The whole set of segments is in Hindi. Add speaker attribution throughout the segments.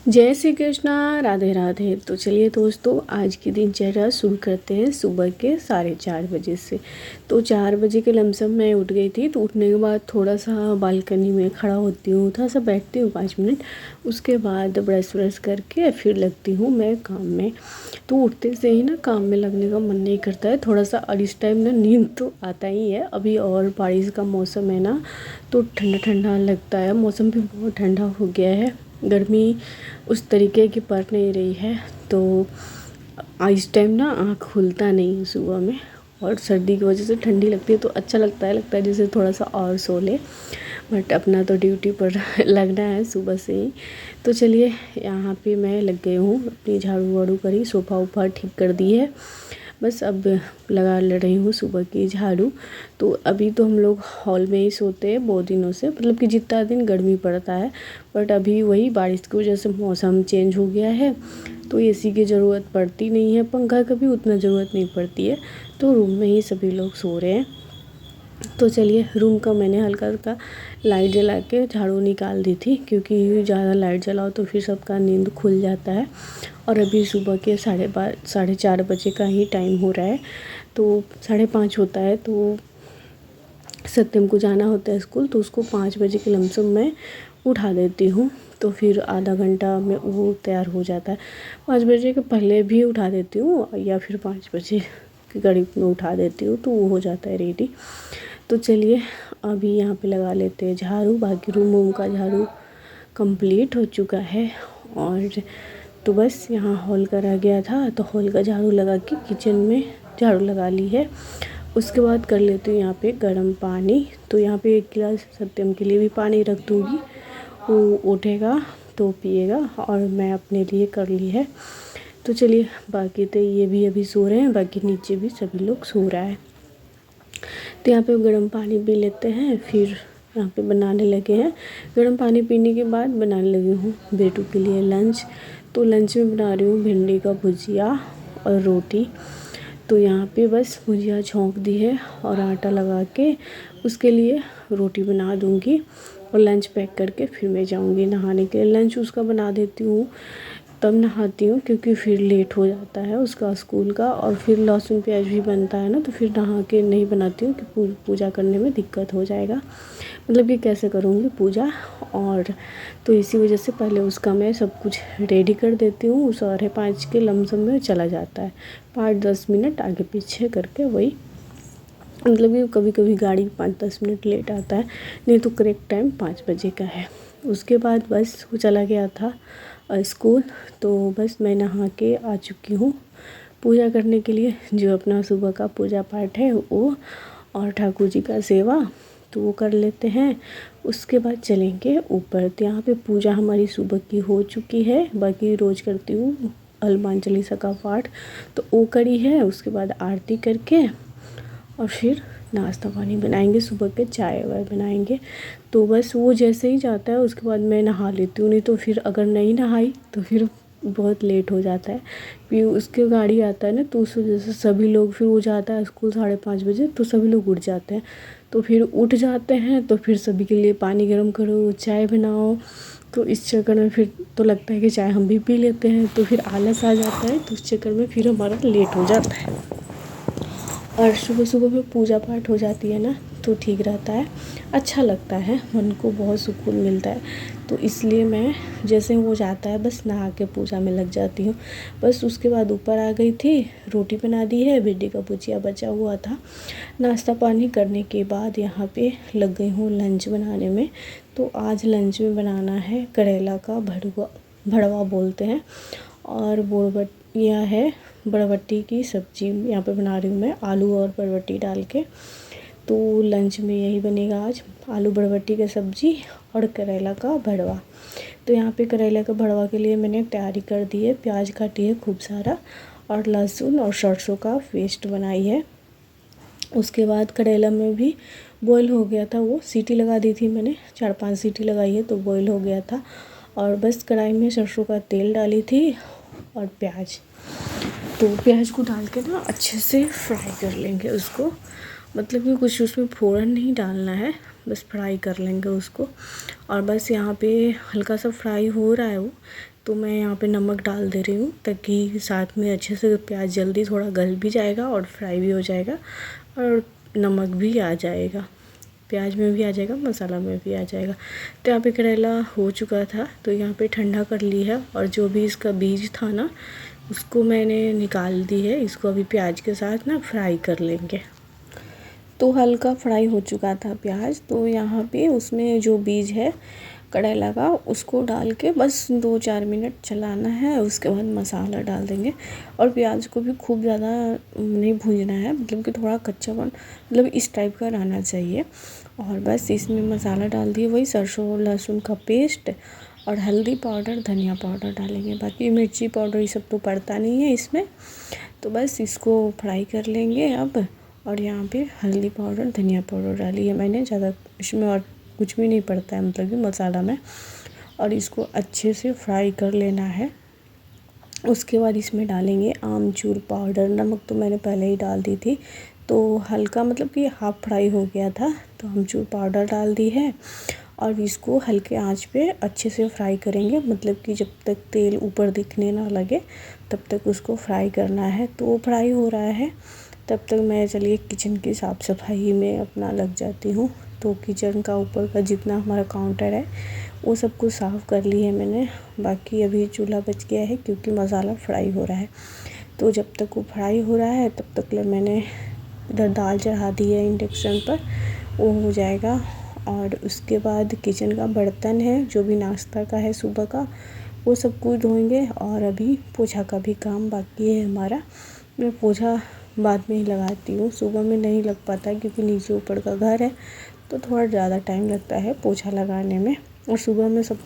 Speaker 1: जय श्री कृष्णा, राधे राधे। तो चलिए दोस्तों, आज की दिनचर्या शुरू करते हैं सुबह के 4:30 बजे से। तो 4 बजे के लमसम मैं उठ गई थी। तो उठने के बाद थोड़ा सा बालकनी में खड़ा होती हूँ, थोड़ा सा बैठती हूँ 5 मिनट। उसके बाद ब्रश व्रश करके फिर लगती हूँ मैं काम में। तो उठते से ही ना काम में लगने का मन नहीं करता है थोड़ा सा, और इस टाइम ना नींद तो आता ही है। अभी और बारिश का मौसम है ना, तो ठंडा ठंडा लगता है। मौसम भी बहुत ठंडा हो गया है, गर्मी उस तरीके की पड़ नहीं रही है। तो इस टाइम ना आँख खुलता नहीं है सुबह में, और सर्दी की वजह से ठंडी लगती है तो अच्छा लगता है जैसे थोड़ा सा और सो ले। बट अपना तो ड्यूटी पर लगना है सुबह से ही। तो चलिए, यहाँ पे मैं लग गई हूँ, अपनी झाड़ू वाड़ू करी, सोफ़ा वोफ़ा ठीक कर दी है। बस अब लगा ले रही हूँ सुबह की झाड़ू। तो अभी तो हम लोग हॉल में ही सोते हैं बहुत दिनों से, मतलब कि जितना दिन गर्मी पड़ता है। बट अभी वही बारिश की वजह से मौसम चेंज हो गया है, तो एसी की ज़रूरत पड़ती नहीं है, पंखा का भी उतना ज़रूरत नहीं पड़ती है। तो रूम में ही सभी लोग सो रहे हैं। तो चलिए, रूम का मैंने हल्का हल्का लाइट जला के झाड़ू निकाल दी थी, क्योंकि ज़्यादा लाइट जलाओ तो फिर सबका नींद खुल जाता है। और अभी सुबह के 4:30 बजे का ही टाइम हो रहा है। तो 5:30 होता है, तो सत्यम को जाना होता है स्कूल, तो उसको 5 बजे के लमसम मैं उठा देती हूँ। तो फिर आधा घंटा में वो तैयार हो जाता है। 5 बजे के पहले भी उठा देती हूँ, या फिर 5 बजे के करीब में उठा देती हूँ, तो वो हो जाता है रेडी। तो चलिए, अभी यहाँ पे लगा लेते हैं झाड़ू। बाकी रूम का झाड़ू कंप्लीट हो चुका है। और तो बस यहाँ हॉल का रह गया था, तो हॉल का झाड़ू लगा के किचन में झाड़ू लगा ली है। उसके बाद कर लेती हूँ यहाँ पे गर्म पानी। तो यहाँ पे 1 गिलास सत्यम के लिए भी पानी रख दूँगी, वो उठेगा तो पिएगा, और मैं अपने लिए कर ली है। तो चलिए, बाकी तो ये भी अभी सो रहे हैं, बाकी नीचे भी सभी लोग सो रहा है। तो यहाँ पे गर्म पानी पी लेते हैं, फिर यहाँ पे बनाने लगे हैं। गर्म पानी पीने के बाद बनाने लगी हूँ बेटू के लिए लंच। तो लंच में बना रही हूँ भिंडी का भुजिया और रोटी। तो यहाँ पे बस भुजिया छौंक दी है और आटा लगा के उसके लिए रोटी बना दूँगी, और लंच पैक करके फिर मैं जाऊँगी नहाने के लिए। लंच उसका बना देती हूँ, तब नहाती हूँ, क्योंकि फिर लेट हो जाता है उसका स्कूल का, और फिर लहसुन प्याज भी बनता है ना, तो फिर नहा के नहीं बनाती हूँ कि पूजा करने में दिक्कत हो जाएगा, मतलब कि कैसे करूँगी पूजा। और तो इसी वजह से पहले उसका मैं सब कुछ रेडी कर देती हूँ। 4:30 के लमसम में चला जाता है, 5-10 मिनट आगे पीछे करके, वही मतलब कि कभी कभी गाड़ी 5-10 मिनट लेट आता है, नहीं तो करेक्ट टाइम 5 बजे का है। उसके बाद बस वो चला गया था स्कूल। तो बस मैं नहा के आ चुकी हूँ पूजा करने के लिए, जो अपना सुबह का पूजा पाठ है वो, और ठाकुर जी का सेवा तो वो कर लेते हैं। उसके बाद चलेंगे ऊपर। तो यहाँ पे पूजा हमारी सुबह की हो चुकी है। बाकी रोज़ करती हूँ हनुमान चालीसा का पाठ, तो वो करी है। उसके बाद आरती करके और फिर नाश्ता पानी बनाएंगे, सुबह के चाय वाय बनाएंगे। तो बस वो जैसे ही जाता है उसके बाद मैं नहा लेती हूँ, नहीं तो फिर अगर नहीं नहाई तो फिर बहुत लेट हो जाता है। फिर उसके गाड़ी आता है ना, तो उस वजह से सभी लोग, फिर वो जाता है स्कूल 5:30 बजे, तो सभी लोग उठ जाते हैं। तो फिर उठ जाते हैं, तो फिर सभी के लिए पानी गर्म करो, चाय बनाओ। तो इस चक्कर में फिर तो लगता है कि चाय हम भी पी लेते हैं, तो फिर आलस आ जाता है, तो उस चक्कर में फिर हमारा लेट हो जाता है। और सुबह सुबह में पूजा पाठ हो जाती है ना, तो ठीक रहता है, अच्छा लगता है, मन को बहुत सुकून मिलता है। तो इसलिए मैं जैसे वो जाता है बस नहा के पूजा में लग जाती हूँ। बस उसके बाद ऊपर आ गई थी, रोटी बना दी है, भिंडी का भुजिया बचा हुआ था। नाश्ता पानी करने के बाद यहाँ पे लग गई हूँ लंच बनाने में। तो आज लंच में बनाना है करेला का भड़वा, भड़वा बोलते हैं, और यह है बरबट्टी की सब्ज़ी यहाँ पे बना रही हूँ मैं, आलू और बरबट्टी डाल के। तो लंच में यही बनेगा आज, आलू बरबट्टी की सब्ज़ी और करेला का भड़वा। तो यहाँ पे करेला का भड़वा के लिए मैंने तैयारी कर दी है, प्याज काटी है खूब सारा, और लहसुन और सरसों का पेस्ट बनाई है। उसके बाद करेला में भी बॉईल हो गया था, वो सीटी लगा दी थी मैंने, 4-5 सीटी लगाई है, तो बॉईल हो गया था। और बस कढ़ाई में सरसों का तेल डाली थी और प्याज, तो प्याज को डाल के ना अच्छे से फ्राई कर लेंगे उसको, मतलब कि कुछ उसमें फ़ौरन नहीं डालना है, बस फ्राई कर लेंगे उसको। और बस यहाँ पे हल्का सा फ्राई हो रहा है वो, तो मैं यहाँ पे नमक डाल दे रही हूँ ताकि साथ में अच्छे से प्याज जल्दी थोड़ा गल भी जाएगा और फ्राई भी हो जाएगा और नमक भी आ जाएगा, प्याज में भी आ जाएगा, मसाला में भी आ जाएगा। तो यहाँ पे करेला हो चुका था तो यहाँ पे ठंडा कर ली है और जो भी इसका बीज था ना उसको मैंने निकाल दी है। इसको अभी प्याज के साथ ना फ्राई कर लेंगे। तो हल्का फ्राई हो चुका था प्याज, तो यहाँ पे उसमें जो बीज है करेला का उसको डाल के बस 2-4 मिनट चलाना है। उसके बाद मसाला डाल देंगे और प्याज को भी खूब ज़्यादा नहीं भूनना है, मतलब कि थोड़ा कच्चापन मतलब इस टाइप का रहना चाहिए। और बस इसमें मसाला डाल दिए, वही सरसों लहसुन का पेस्ट और हल्दी पाउडर धनिया पाउडर डालेंगे। बाकी मिर्ची पाउडर ये सब तो पड़ता नहीं है इसमें। तो बस इसको फ्राई कर लेंगे अब। और यहाँ पे हल्दी पाउडर धनिया पाउडर डाली है मैंने, ज़्यादा इसमें और कुछ भी नहीं पड़ता है मतलब कि मसाला में। और इसको अच्छे से फ्राई कर लेना है। उसके बाद इसमें डालेंगे आमचूर पाउडर। नमक तो मैंने पहले ही डाल दी थी, तो हल्का मतलब कि हाफ फ्राई हो गया था तो आमचूर पाउडर डाल दी है। और इसको हल्के आंच पे अच्छे से फ्राई करेंगे, मतलब कि जब तक तेल ऊपर दिखने ना लगे तब तक उसको फ्राई करना है। तो वो फ्राई हो रहा है तब तक मैं चलिए किचन की साफ़ सफाई में अपना लग जाती हूँ। तो किचन का ऊपर का जितना हमारा काउंटर है वो सब कुछ साफ़ कर ली है मैंने। बाकी अभी चूल्हा बच गया है क्योंकि मसाला फ्राई हो रहा है। तो जब तक वो फ्राई हो रहा है तब तक मैंने इधर दाल चढ़ा दी है इंडक्शन पर, वो हो जाएगा। और उसके बाद किचन का बर्तन है जो भी नाश्ता का है सुबह का वो सब कुछ धोएंगे। और अभी पोछा का भी काम बाकी है हमारा। मैं पोछा बाद में ही लगाती हूँ, सुबह में नहीं लग पाता क्योंकि नीचे ऊपर का घर है तो थोड़ा ज़्यादा टाइम लगता है पोछा लगाने में। और सुबह में सब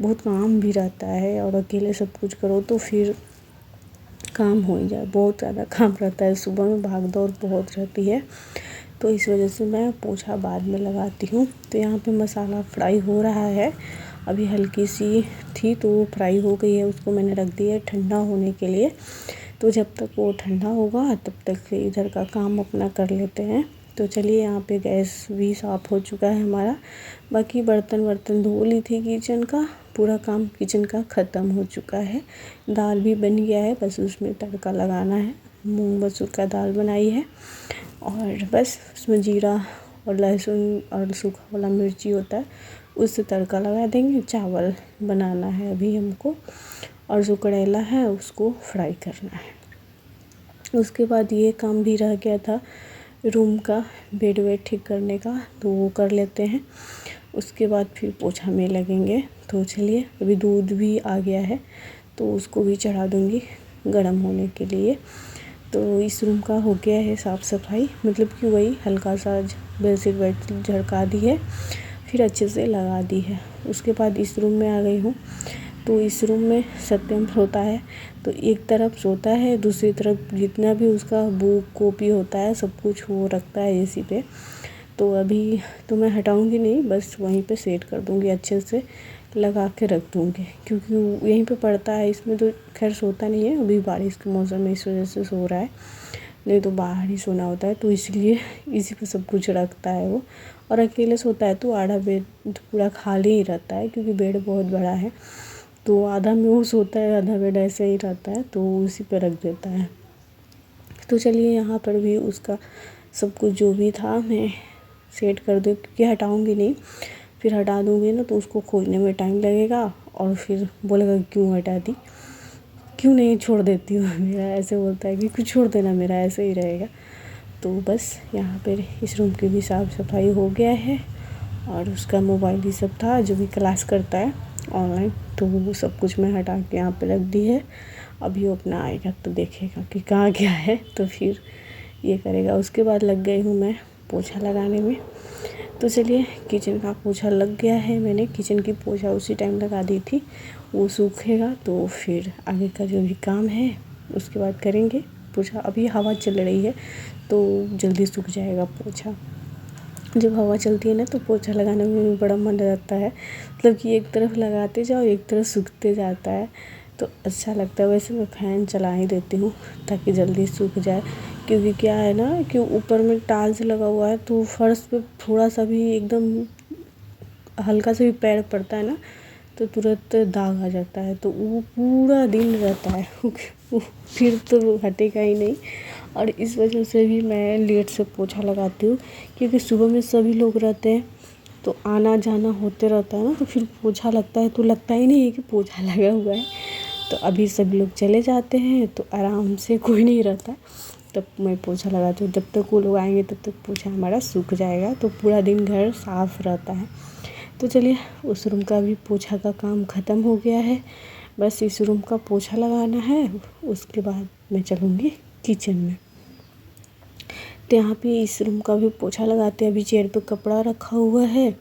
Speaker 1: बहुत काम भी रहता है और अकेले सब कुछ करो तो फिर काम हो ही जाए, बहुत ज़्यादा काम रहता है सुबह में, भाग दौड़ बहुत रहती है। तो इस वजह से मैं पोछा बाद में लगाती हूँ। तो यहाँ पे मसाला फ्राई हो रहा है, अभी हल्की सी थी तो वो फ्राई हो गई है, उसको मैंने रख दिया है ठंडा होने के लिए। तो जब तक वो ठंडा होगा तब तक इधर का काम अपना कर लेते हैं। तो चलिए यहाँ पे गैस भी साफ़ हो चुका है हमारा। बाकी बर्तन धो ली थी, किचन का पूरा काम किचन का ख़त्म हो चुका है। दाल भी बन गया है, बस उसमें तड़का लगाना है। मूंग मसूर का दाल बनाई है और बस उसमें जीरा और लहसुन और सूखा वाला मिर्ची होता है उससे तड़का लगा देंगे। चावल बनाना है अभी हमको और जो करेला है उसको फ्राई करना है। उसके बाद ये काम भी रह गया था रूम का बेड वेड ठीक करने का, तो वो कर लेते हैं। उसके बाद फिर पोछा में लगेंगे। तो चलिए अभी दूध भी आ गया है तो उसको भी चढ़ा दूँगी गर्म होने के लिए। तो इस रूम का हो गया है साफ़ सफाई, मतलब कि वही हल्का सा बेडशीट वेड झड़का दी है फिर अच्छे से लगा दी है। उसके बाद इस रूम में आ गई हूँ। तो इस रूम में सत्यम सोता है, तो एक तरफ सोता है, दूसरी तरफ जितना भी उसका बुक कॉपी होता है सब कुछ वो रखता है एसी पे। तो अभी तो मैं हटाऊंगी नहीं, बस वहीं पे सेट कर दूंगी, अच्छे से लगा के रख दूंगी क्योंकि वो यहीं पे पड़ता है। इसमें तो खैर सोता नहीं है, अभी बारिश के मौसम में इस वजह से सो रहा है, नहीं तो बाहर ही सोना होता है। तो इसलिए इसी पे सब कुछ रखता है वो। और अकेले सोता है तो आधा बेड पूरा खाली ही रहता है क्योंकि बेड बहुत बड़ा है, तो आधा में वो सोता है आधा बेड ऐसे ही रहता है, तो उसी पे रख देता है। तो चलिए यहाँ पर भी उसका सब कुछ जो भी था मैं सेट कर दूँ क्योंकि हटाऊँगी नहीं, फिर हटा दूँगी ना तो उसको खोजने में टाइम लगेगा और फिर बोलेगा क्यों हटा दी, क्यों नहीं छोड़ देती हूँ मेरा, ऐसे बोलता है कि कुछ छोड़ देना मेरा ऐसे ही रहेगा। तो बस यहाँ पर इस रूम की भी साफ़ सफाई हो गया है। और उसका मोबाइल ही सब था जो भी क्लास करता है ऑनलाइन, तो वो सब कुछ मैं हटा के यहाँ पे रख दी है। अभी वो अपना आएगा तो देखेगा कि कहाँ गया है तो फिर ये करेगा। उसके बाद लग गई हूँ मैं पोछा लगाने में। तो चलिए किचन का पोछा लग गया है, मैंने किचन की पोछा उसी टाइम लगा दी थी, वो सूखेगा तो फिर आगे का जो भी काम है उसके बाद करेंगे पोछा। अभी हवा चल रही है तो जल्दी सूख जाएगा पोछा। जब हवा चलती है ना तो पोछा लगाने में भी बड़ा मन रहता है, मतलब कि एक तरफ लगाते जाओ एक तरफ सूखते जाता है तो अच्छा लगता है। वैसे मैं फ़ैन चला ही देती हूँ ताकि जल्दी सूख जाए, क्योंकि क्या है ना कि ऊपर में टाइल्स लगा हुआ है तो फर्श पे थोड़ा सा भी एकदम हल्का सा भी पैर पड़ता है ना तो तुरंत दाग आ जाता है, तो वो पूरा दिन रहता है वो फिर तो हटेगा ही नहीं। और इस वजह से भी मैं लेट से पोछा लगाती हूँ, क्योंकि सुबह में सभी लोग रहते हैं तो आना जाना होते रहता है ना, तो फिर पोछा लगता है तो लगता ही नहीं है कि पोछा लगा हुआ है। तो अभी सब लोग चले जाते हैं तो आराम से कोई नहीं रहता, तब मैं पोछा लगाती हूँ। जब तक वो लोग आएंगे तब तक पोछा हमारा सूख जाएगा, तो पूरा दिन घर साफ़ रहता है। तो चलिए, उस रूम का भी पोछा का काम ख़त्म हो गया है, बस इस रूम का पोछा लगाना है। उसके बाद मैं चलूँगी किचन में। तो यहाँ पे इस रूम का भी पोछा लगाते हैं। अभी चेयर पे कपड़ा रखा हुआ है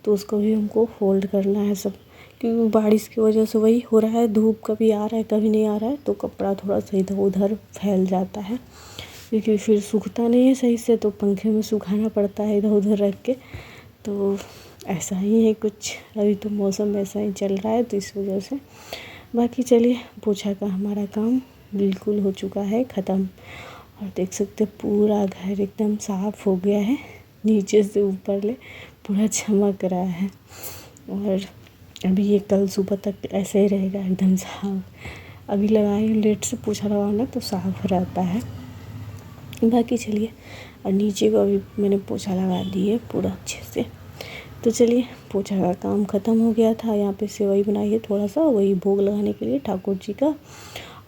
Speaker 1: तो उसको भी हमको फोल्ड करना है सब, क्योंकि बारिश की वजह से वही हो रहा है, धूप कभी आ रहा है कभी नहीं आ रहा है, तो कपड़ा थोड़ा सा इधर उधर फैल जाता है, क्योंकि फिर सूखता नहीं है सही से, तो पंखे में सुखाना पड़ता है इधर उधर रख के। तो ऐसा ही है कुछ, अभी तो मौसम ऐसा ही चल रहा है, तो इस वजह से। बाकी चलिए, पोछा का हमारा काम बिल्कुल हो चुका है ख़त्म। और देख सकते पूरा घर एकदम साफ़ हो गया है, नीचे से ऊपर ले पूरा चमक रहा है। और अभी ये कल सुबह तक ऐसे ही रहेगा एकदम साफ़। अभी लगाए लेट से पोछा लगाना तो साफ़ रहता है। बाकी चलिए, और नीचे को भी मैंने पोछा लगा दिए पूरा अच्छे से। तो चलिए, पोछा का काम ख़त्म हो गया था। यहाँ पे सेवई बनाई है थोड़ा सा, वही भोग लगाने के लिए ठाकुर जी का,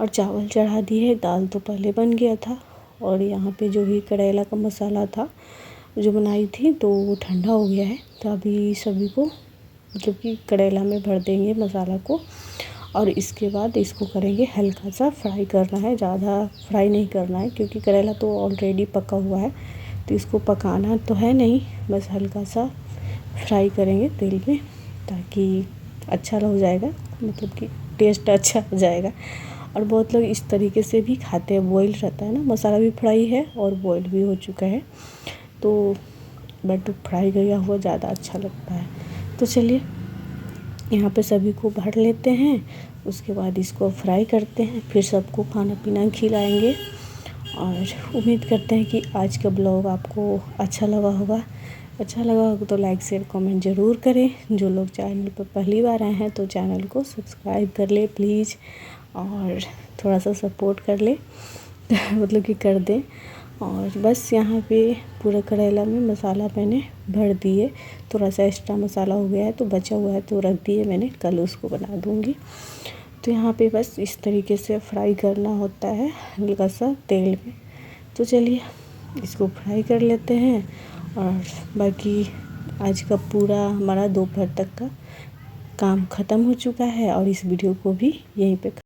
Speaker 1: और चावल चढ़ा दिए। दाल तो पहले बन गया था। और यहाँ पे जो भी करेला का मसाला था जो बनाई थी, तो वो ठंडा हो गया है। तो अभी सभी को मतलब कि करेला में भर देंगे मसाला को, और इसके बाद इसको करेंगे हल्का सा फ्राई करना है, ज़्यादा फ्राई नहीं करना है, क्योंकि करेला तो ऑलरेडी पका हुआ है, तो इसको पकाना तो है नहीं, बस हल्का सा फ्राई करेंगे तेल में, ताकि अच्छा हो जाएगा, मतलब कि टेस्ट अच्छा हो जाएगा। और बहुत लोग इस तरीके से भी खाते हैं, बॉईल रहता है ना, मसाला भी फ्राई है और बॉईल भी हो चुका है, तो बट फ्राई किया हुआ ज़्यादा अच्छा लगता है। तो चलिए, यहाँ पे सभी को भर लेते हैं, उसके बाद इसको फ्राई करते हैं, फिर सबको खाना पीना खिलाएंगे। और उम्मीद करते हैं कि आज का ब्लॉग आपको अच्छा लगा होगा। अच्छा लगा होगा तो लाइक शेयर कमेंट ज़रूर करें। जो लोग चैनल पर पहली बार आए हैं तो चैनल को सब्सक्राइब कर ले प्लीज़, और थोड़ा सा सपोर्ट कर ले मतलब कि कर दें। और बस यहाँ पे पूरा करेला में मसाला मैंने भर दिए, थोड़ा सा एक्स्ट्रा मसाला हो गया है तो बचा हुआ है, तो रख दिए मैंने, कल उसको बना दूँगी। तो यहाँ पे बस इस तरीके से फ्राई करना होता है हल्का सा तेल में। तो चलिए, इसको फ्राई कर लेते हैं। और बाकी आज का पूरा हमारा दोपहर तक का काम ख़त्म हो चुका है, और इस वीडियो को भी यहीं पे